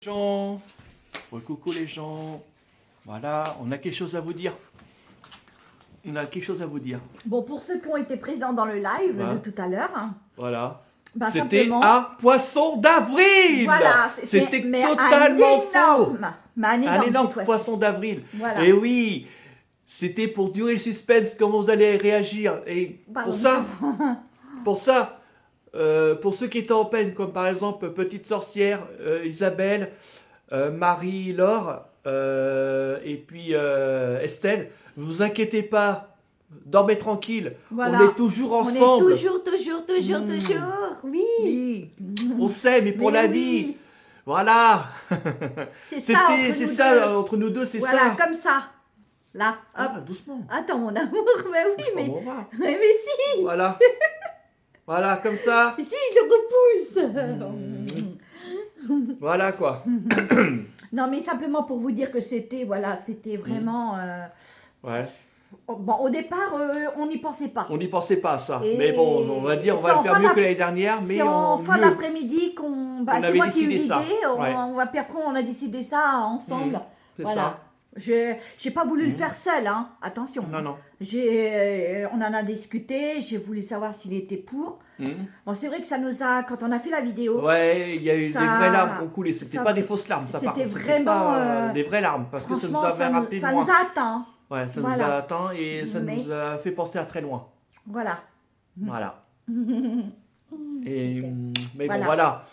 Gens, coucou les gens, voilà, on a quelque chose à vous dire. On a quelque chose à vous dire. Bon, pour ceux qui ont été présents dans le live Voilà. de tout à l'heure, Voilà. bah, C'était simplement, un poisson d'avril. voilà, c'était mais totalement faux. un énorme cette poisson d'avril. Voilà. Et oui, c'était pour durer le suspense, comment vous allez réagir. Et Pardon. pour ceux qui étaient en peine, comme par exemple Petite Sorcière, Isabelle, Marie-Laure et puis Estelle, ne vous inquiétez pas, dormez tranquille, Voilà. on est toujours ensemble. On est toujours, oui. Oui. On s'aime, mais pour Mais la oui. vie. Voilà. C'est ça, entre nous deux, c'est voilà, ça. comme ça. Là, hop. Ah, doucement. Attends, mon amour, mais oui, Je mais... prends mon bras. mais si. Voilà. Voilà, comme ça. Si, je repousse. Voilà quoi. Non, mais simplement pour vous dire que c'était, voilà, c'était vraiment... Ouais. Bon, au départ, on n'y pensait pas. On n'y pensait pas à ça. Et Mais bon, on va dire, on c'est va le en faire fin mieux que l'année dernière. Mais C'est en fin mieux. d'après-midi qu'on... Bah, On c'est avait moi qui ai eu décidé l'idée. ça. Ouais. Puis après, on a décidé ça ensemble. C'est Voilà. ça. J'ai pas voulu le faire seul, hein. Attention. Non, non. On en a discuté. J'ai voulu savoir s'il était pour. Bon, c'est vrai que ça nous a... Quand on a fait la vidéo... Ouais, il y a eu ça- des vraies larmes qui ont coulé. C'était ça- pas des fausses larmes, ça par c'était contre. vraiment, pas, des vraies larmes. Parce que ça nous Franchement, avait rappelé ça loin. nous a atteint. Ouais, ça nous Voilà. a atteint et ça Mais- nous a fait penser à très loin. Voilà. Voilà. Et, mais Voilà. bon, voilà.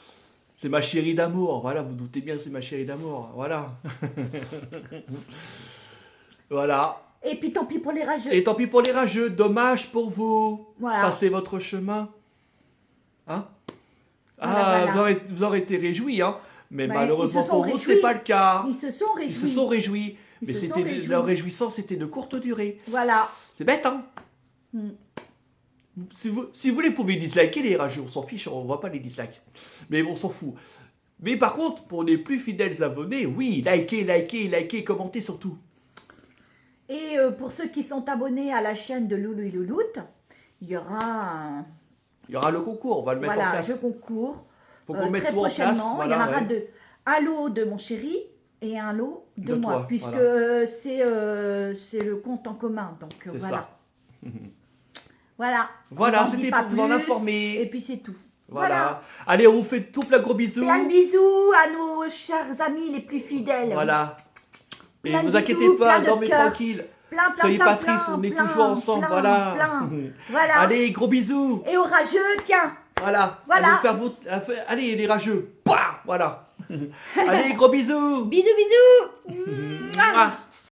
C'est ma chérie d'amour. Voilà, vous doutez bien que c'est ma chérie d'amour. Voilà. Voilà. Et puis tant pis pour les rageux. Et tant pis pour les rageux. Dommage pour vous. Voilà. Passez votre chemin. Hein? Voilà, voilà. Vous aurez été réjouis, hein? Mais Ouais, malheureusement ils se sont pour vous, réjouis. c'est pas le cas. Ils se sont réjouis. Ils se sont réjouis. Ils Mais se sont c'était réjouis. leur réjouissance était de courte durée. Voilà. C'est bête, hein? Si vous voulez, vous pouvez disliker les rageux, on s'en fiche, on ne voit pas les dislikes. Mais on s'en fout. Mais par contre, pour les plus fidèles abonnés, oui, likez, commentez surtout. Et pour ceux qui sont abonnés à la chaîne de Loulou et Louloute, il y aura Il y aura le concours, on va le mettre en place. le concours. Faut qu'on mette très tout en place. prochainement. Voilà, il y en aura ouais. deux. Un lot de mon chéri et un lot de moi. toi, Puisque voilà. c'est le compte en commun. Donc C'est voilà. ça. Voilà. Voilà, On n'en dit c'était pas pour vous en plus, informer. Et puis c'est tout. Voilà. Allez, on vous fait tout plein de gros bisous. Plein de bisous à nos chers amis les plus fidèles. Voilà. Et Plein ne de vous inquiétez bisous, pas, plein de dormez cœurs. tranquille. Plein, Soyez pas tristes, on est toujours ensemble, voilà. Voilà. Allez, gros bisous. Et au rageux, tiens. Voilà. Voilà. Allez, les rageux. Pouah, voilà. Allez, gros bisous. Bisous, bisous. Mouah. Mouah.